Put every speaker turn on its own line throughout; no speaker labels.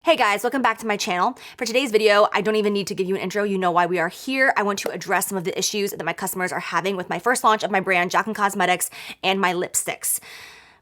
Hey guys, welcome back to my channel. For today's video, I don't even need to give you an intro. You know why we are here. I want to address some of the issues that my customers are having with my first launch of my brand, Jaclyn Cosmetics, and my lipsticks.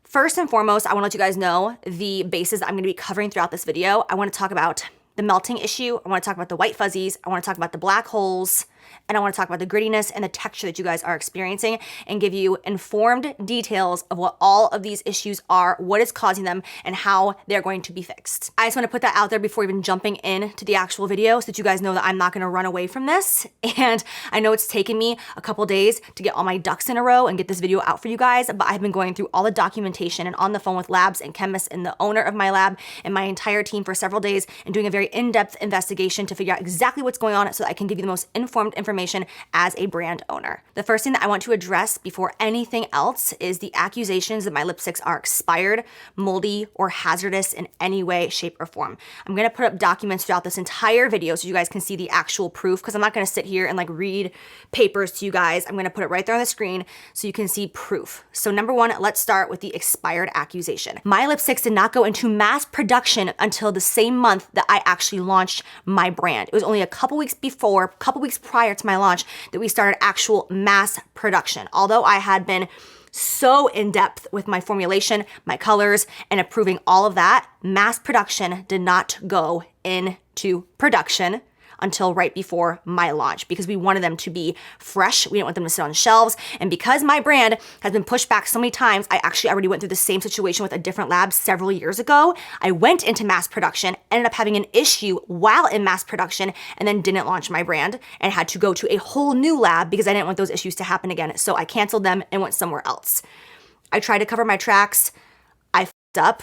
First and foremost, I want to let you guys know the bases I'm going to be covering throughout this video. I want to talk about the melting issue. I want to talk about the white fuzzies. I want to talk about the black holes. And I want to talk about the grittiness and the texture that you guys are experiencing and give you informed details of what all of these issues are, what is causing them, and how they're going to be fixed. I just want to put that out there before even jumping into the actual video so that you guys know that I'm not going to run away from this. And I know it's taken me a couple days to get all my ducks in a row and get this video out for you guys, but I've been going through all the documentation and on the phone with labs and chemists and the owner of my lab and my entire team for several days and doing a very in-depth investigation to figure out exactly what's going on so that I can give you the most informed information as a brand owner. The first thing that I want to address before anything else is the accusations that my lipsticks are expired, moldy, or hazardous in any way, shape, or form. I'm gonna put up documents throughout this entire video so you guys can see the actual proof, because I'm not gonna sit here and read papers to you guys. I'm gonna put it right there on the screen so you can see proof. So number one, let's start with the expired accusation. My lipsticks did not go into mass production until the same month that I actually launched my brand. It was only a couple weeks prior to my launch that we started actual mass production. Although I had been so in depth with my formulation, my colors, and approving all of that, mass production did not go into production until right before my launch because we wanted them to be fresh. We didn't want them to sit on shelves. And because my brand has been pushed back so many times, I actually already went through the same situation with a different lab several years ago. I went into mass production, ended up having an issue while in mass production, and then didn't launch my brand and had to go to a whole new lab because I didn't want those issues to happen again. So I canceled them and went somewhere else. I tried to cover my tracks. I f***ed up,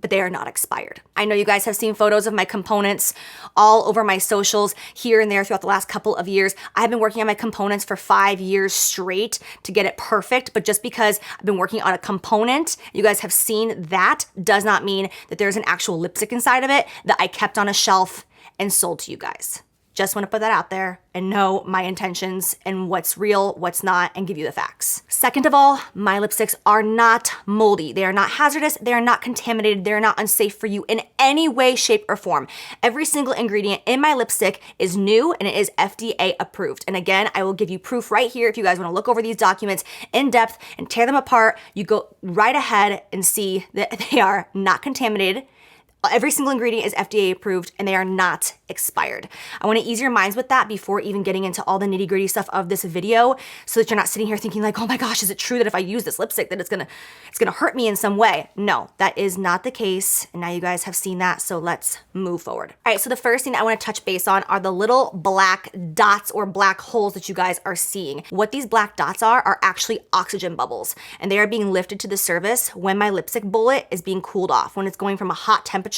but they are not expired. I know you guys have seen photos of my components all over my socials here and there throughout the last couple of years. I've been working on my components for 5 years straight to get it perfect, but just because I've been working on a component, you guys have seen that, does not mean that there's an actual lipstick inside of it that I kept on a shelf and sold to you guys. Just want to put that out there and know my intentions and what's real, what's not, and give you the facts. Second of all, my lipsticks are not moldy. They are not hazardous. They are not contaminated. They are not unsafe for you in any way, shape, or form. Every single ingredient in my lipstick is new and it is FDA approved. And again, I will give you proof right here. If you guys want to look over these documents in depth and tear them apart, you go right ahead and see that they are not contaminated. Every single ingredient is FDA approved and they are not expired. I want to ease your minds with that before even getting into all the nitty gritty stuff of this video so that you're not sitting here thinking oh my gosh, is it true that if I use this lipstick that it's gonna hurt me in some way? No, that is not the case. And now you guys have seen that, so let's move forward. All right, so the first thing I want to touch base on are the little black dots or black holes that you guys are seeing. What these black dots are actually oxygen bubbles, and they are being lifted to the surface when my lipstick bullet is being cooled off, when it's going from a hot temperature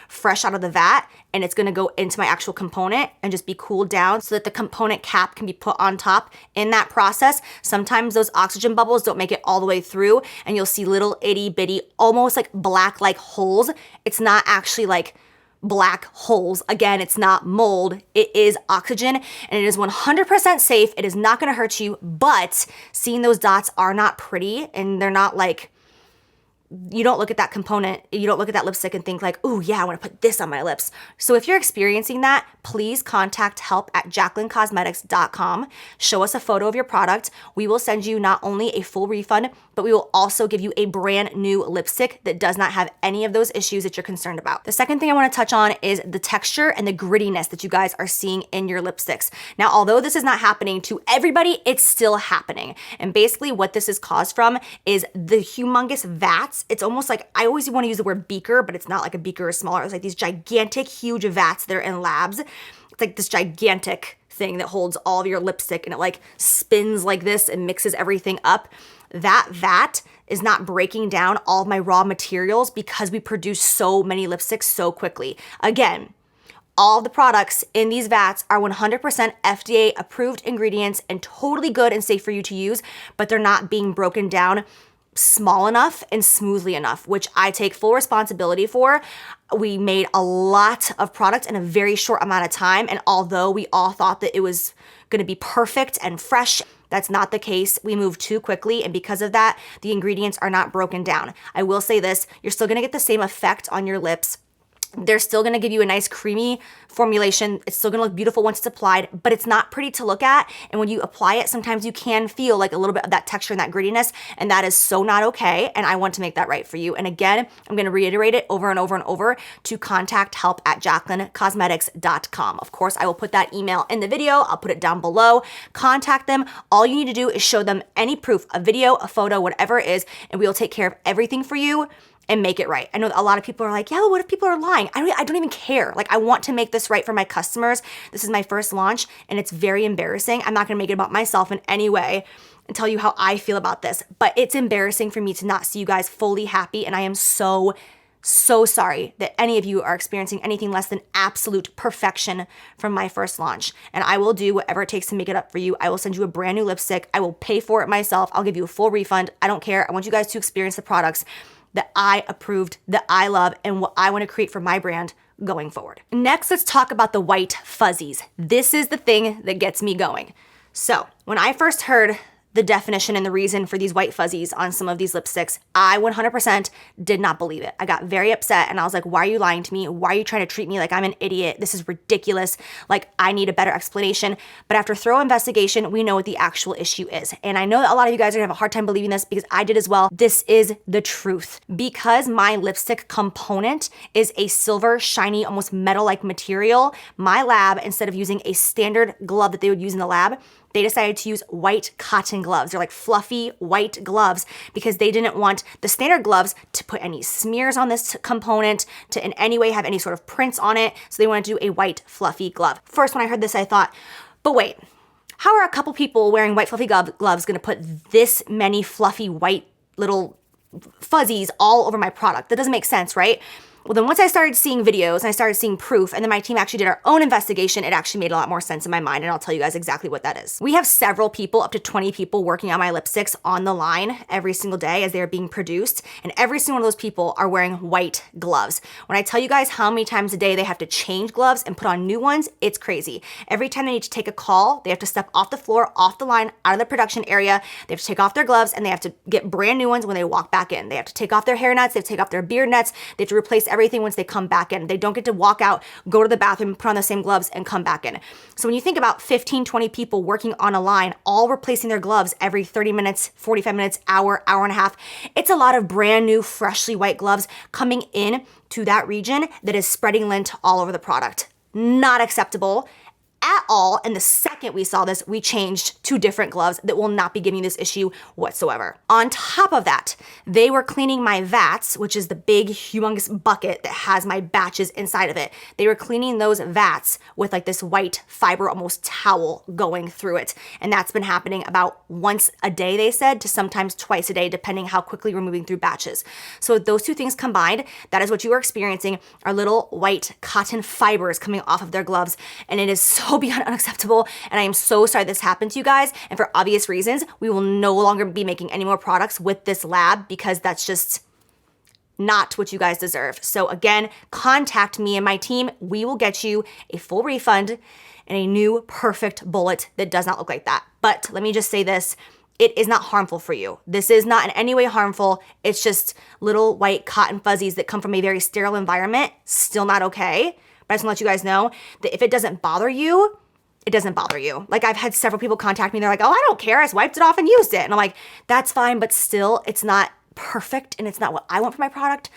fresh out of the vat, and it's gonna go into my actual component and just be cooled down so that the component cap can be put on top. In that process, sometimes those oxygen bubbles don't make it all the way through and you'll see little itty bitty, almost like black holes. It's not actually like black holes. Again, it's not mold, it is oxygen, and it is 100% safe. It is not gonna hurt you, but seeing those dots are not pretty, and they're not like, you don't look at that component, you don't look at that lipstick and think oh yeah, I want to put this on my lips. So if you're experiencing that, please contact help@jaclyncosmetics.com. Show us a photo of your product. We will send you not only a full refund, but we will also give you a brand new lipstick that does not have any of those issues that you're concerned about. The second thing I want to touch on is the texture and the grittiness that you guys are seeing in your lipsticks. Now, although this is not happening to everybody, it's still happening. And basically what this is caused from is the humongous vats. It's almost like, I always want to use the word beaker, but it's not like a beaker or smaller. It's like these gigantic, huge vats that are in labs. It's like this gigantic thing that holds all of your lipstick and it spins like this and mixes everything up. That vat is not breaking down all of my raw materials because we produce so many lipsticks so quickly. Again, all the products in these vats are 100% FDA approved ingredients and totally good and safe for you to use, but they're not being broken down small enough and smoothly enough, which I take full responsibility for. We made a lot of product in a very short amount of time, and although we all thought that it was gonna be perfect and fresh, that's not the case. We moved too quickly, and because of that, the ingredients are not broken down. I will say this, you're still gonna get the same effect on your lips They're still gonna give you a nice creamy formulation. It's still gonna look beautiful once it's applied, but it's not pretty to look at. And when you apply it, sometimes you can feel like a little bit of that texture and that grittiness, and that is so not okay. And I want to make that right for you. And again, I'm gonna reiterate it over and over and over to contact help@JacquelineCosmetics.com. Of course, I will put that email in the video. I'll put it down below. Contact them. All you need to do is show them any proof, a video, a photo, whatever it is, and we will take care of everything for you and make it right. I know a lot of people are like, yeah, well, what if people are lying? I don't even care. Like, I want to make this right for my customers. This is my first launch and it's very embarrassing. I'm not gonna make it about myself in any way and tell you how I feel about this, but it's embarrassing for me to not see you guys fully happy. And I am so sorry that any of you are experiencing anything less than absolute perfection from my first launch. And I will do whatever it takes to make it up for you. I will send you a brand new lipstick. I will pay for it myself. I'll give you a full refund. I don't care. I want you guys to experience the products that I approved, that I love, and what I want to create for my brand going forward. Next, let's talk about the white fuzzies. This is the thing that gets me going. So when I first heard the definition and the reason for these white fuzzies on some of these lipsticks, I 100% did not believe it. I got very upset and I was like, why are you lying to me? Why are you trying to treat me like I'm an idiot? This is ridiculous. Like, I need a better explanation. But after thorough investigation, we know what the actual issue is. And I know that a lot of you guys are gonna have a hard time believing this because I did as well. This is the truth. Because my lipstick component is a silver, shiny, almost metal-like material, my lab, instead of using a standard glove that they would use in the lab, they decided to use white cotton gloves. They're like fluffy white gloves because they didn't want the standard gloves to put any smears on this component, to in any way have any sort of prints on it. So they wanted to do a white fluffy glove. First, when I heard this, I thought, but wait, how are a couple people wearing white fluffy gloves gonna put this many fluffy white little fuzzies all over my product? That doesn't make sense, right? Well, then once I started seeing videos and I started seeing proof, and then my team actually did our own investigation, it actually made a lot more sense in my mind, and I'll tell you guys exactly what that is. We have several people, up to 20 people, working on my lipsticks on the line every single day as they are being produced, and every single one of those people are wearing white gloves. When I tell you guys how many times a day they have to change gloves and put on new ones, it's crazy. Every time they need to take a call, they have to step off the floor, off the line, out of the production area, they have to take off their gloves, and they have to get brand new ones when they walk back in. They have to take off their hair nets, they have to take off their beard nets, they have to replace everything once they come back in. They don't get to walk out, go to the bathroom, put on the same gloves, and come back in. So when you think about 15, 20 people working on a line, all replacing their gloves every 30 minutes, 45 minutes, hour and a half, it's a lot of brand new, freshly white gloves coming in to that region that is spreading lint all over the product. Not acceptable at all. And the second we saw this, we changed to different gloves that will not be giving you this issue whatsoever. On top of that, they were cleaning my vats, which is the big, humongous bucket that has my batches inside of it. They were cleaning those vats with like this white fiber, almost towel going through it. And that's been happening about once a day, they said, to sometimes twice a day, depending how quickly we're moving through batches. So those two things combined, that is what you are experiencing, are little white cotton fibers coming off of their gloves. And it is so beyond unacceptable, and I am so sorry this happened to you guys, and for obvious reasons, we will no longer be making any more products with this lab because that's just not what you guys deserve. So again, contact me and my team. We will get you a full refund and a new perfect bullet that does not look like that. But let me just say this, it is not harmful for you. This is not in any way harmful. It's just little white cotton fuzzies that come from a very sterile environment. Still not okay. But I just want to let you guys know that if it doesn't bother you, it doesn't bother you. Like, I've had several people contact me. They're like, oh, I don't care. I just wiped it off and used it. And I'm like, that's fine, but still, it's not perfect and it's not what I want for my product.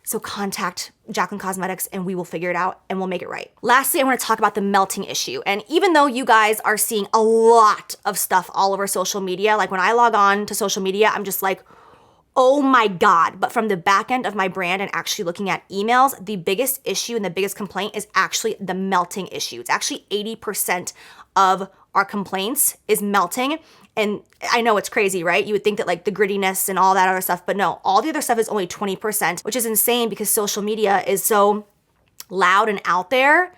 So contact Jacqueline Cosmetics and we will figure it out and we'll make it right. Lastly, I want to talk about the melting issue. And even though you guys are seeing a lot of stuff all over social media, like when I log on to social media, I'm just like, oh my God. But from the back end of my brand and actually looking at emails, the biggest issue and the biggest complaint is actually the melting issue. It's actually 80% of our complaints is melting. And I know it's crazy, right? You would think that like the grittiness and all that other stuff, but no, all the other stuff is only 20%, which is insane because social media is so loud and out there.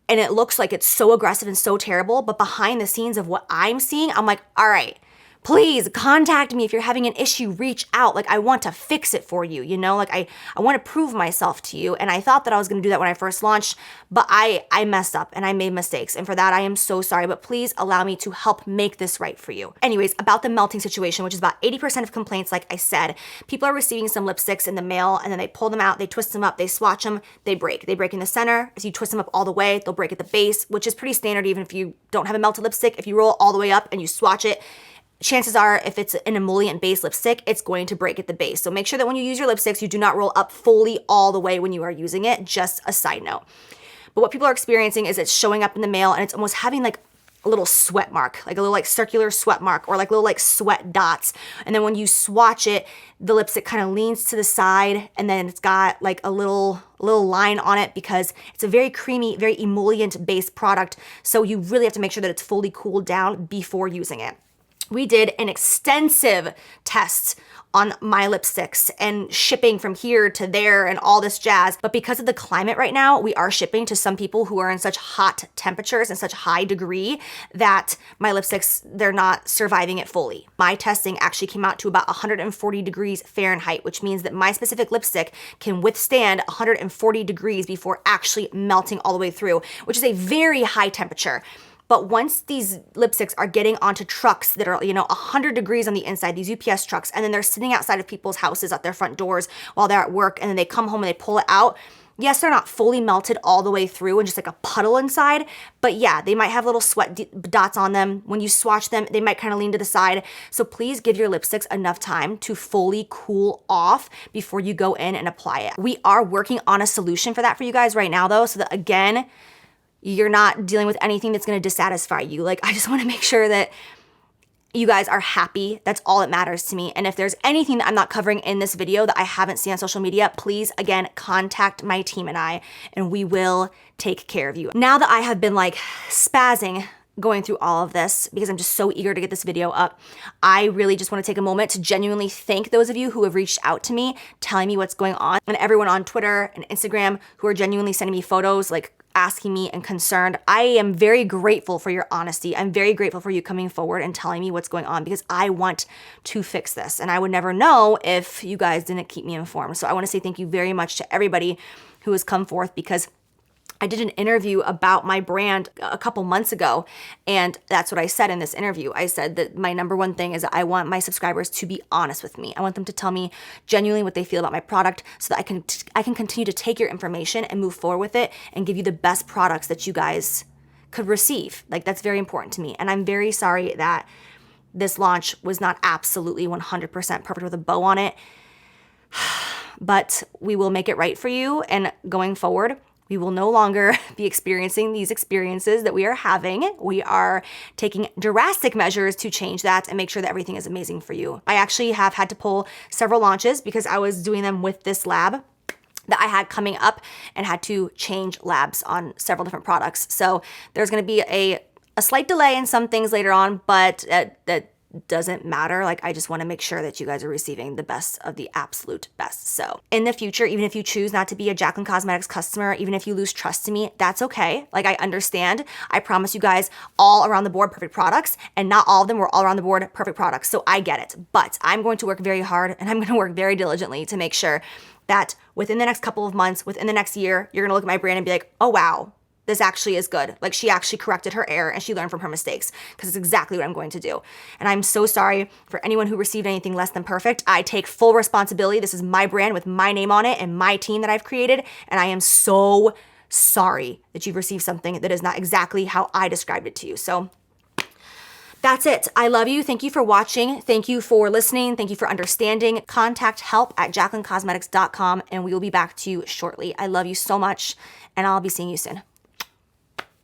And it looks like it's so aggressive and so terrible. But behind the scenes of what I'm seeing, I'm like, all right, please contact me if you're having an issue, reach out. Like, I want to fix it for you, you know? Like, I want to prove myself to you. And I thought that I was going to do that when I first launched, but I messed up and I made mistakes. And for that, I am so sorry, but please allow me to help make this right for you. Anyways, about the melting situation, which is about 80% of complaints, like I said, people are receiving some lipsticks in the mail and then they pull them out, they twist them up, they swatch them, they break. They break in the center. If you twist them up all the way, they'll break at the base, which is pretty standard even if you don't have a melted lipstick. If you roll all the way up and you swatch it, chances are if it's an emollient base lipstick, it's going to break at the base. So make sure that when you use your lipsticks, you do not roll up fully all the way when you are using it. Just a side note. But what people are experiencing is it's showing up in the mail and it's almost having like a little sweat mark, like a little like circular sweat mark or like little like sweat dots. And then when you swatch it, the lipstick kind of leans to the side and then it's got like a little line on it because it's a very creamy, very emollient based product. So you really have to make sure that it's fully cooled down before using it. We did an extensive test on my lipsticks and shipping from here to there and all this jazz. But because of the climate right now, we are shipping to some people who are in such hot temperatures and such high degree that my lipsticks, they're not surviving it fully. My testing actually came out to about 140 degrees Fahrenheit, which means that my specific lipstick can withstand 140 degrees before actually melting all the way through, which is a very high temperature. But once these lipsticks are getting onto trucks that are, 100 degrees on the inside, these UPS trucks, and then they're sitting outside of people's houses at their front doors while they're at work, and then they come home and they pull it out. Yes, they're not fully melted all the way through and just like a puddle inside, but yeah, they might have little sweat dots on them. When you swatch them, they might kind of lean to the side. So please give your lipsticks enough time to fully cool off before you go in and apply it. We are working on a solution for that for you guys right now though, so that again, you're not dealing with anything that's going to dissatisfy you. Like, I just want to make sure that you guys are happy. That's all that matters to me. And if there's anything that I'm not covering in this video that I haven't seen on social media, please, again, contact my team and we will take care of you. Now that I have been like spazzing going through all of this because I'm just so eager to get this video up, I really just want to take a moment to genuinely thank those of you who have reached out to me, telling me what's going on, and everyone on Twitter and Instagram who are genuinely sending me photos, like asking me and concerned. I am very grateful for your honesty. I'm very grateful for you coming forward and telling me what's going on because I want to fix this. And I would never know if you guys didn't keep me informed. So I want to say thank you very much to everybody who has come forth because I did an interview about my brand a couple months ago, and that's what I said in this interview. I said that my number one thing is that I want my subscribers to be honest with me. I want them to tell me genuinely what they feel about my product so that I can continue to take your information and move forward with it and give you the best products that you guys could receive. Like, that's very important to me. And I'm very sorry that this launch was not absolutely 100% perfect with a bow on it, but we will make it right for you. And going forward, we will no longer be experiencing these experiences that we are having. We are taking drastic measures to change that and make sure that everything is amazing for you. I actually have had to pull several launches because I was doing them with this lab that I had coming up and had to change labs on several different products. So there's gonna be a slight delay in some things later on, but that doesn't matter. Like, I just want to make sure that you guys are receiving the best of the absolute best. So in the future, even if you choose not to be a Jaclyn Cosmetics customer, even if you lose trust in me, that's okay. Like, I understand. I promise you guys all around the board perfect products, and not all of them were all around the board perfect products. So I get it, but I'm going to work very hard and I'm going to work very diligently to make sure that within the next couple of months, within the next year, you're going to look at my brand and be like, oh wow, this actually is good. Like, she actually corrected her error and she learned from her mistakes, because it's exactly what I'm going to do. And I'm so sorry for anyone who received anything less than perfect. I take full responsibility. This is my brand with my name on it and my team that I've created. And I am so sorry that you've received something that is not exactly how I described it to you. So that's it. I love you. Thank you for watching. Thank you for listening. Thank you for understanding. Contact help@jaclyncosmetics.com and we will be back to you shortly. I love you so much and I'll be seeing you soon.